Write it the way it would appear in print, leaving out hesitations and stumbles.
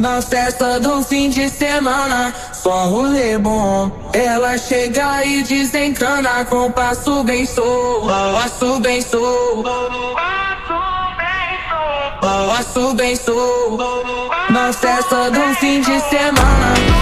Na festa do fim de semana, só rolê bom. Ela chega e desencana com passo bem solto, passo bem solto, passo bem solto. Na festa do fim de semana.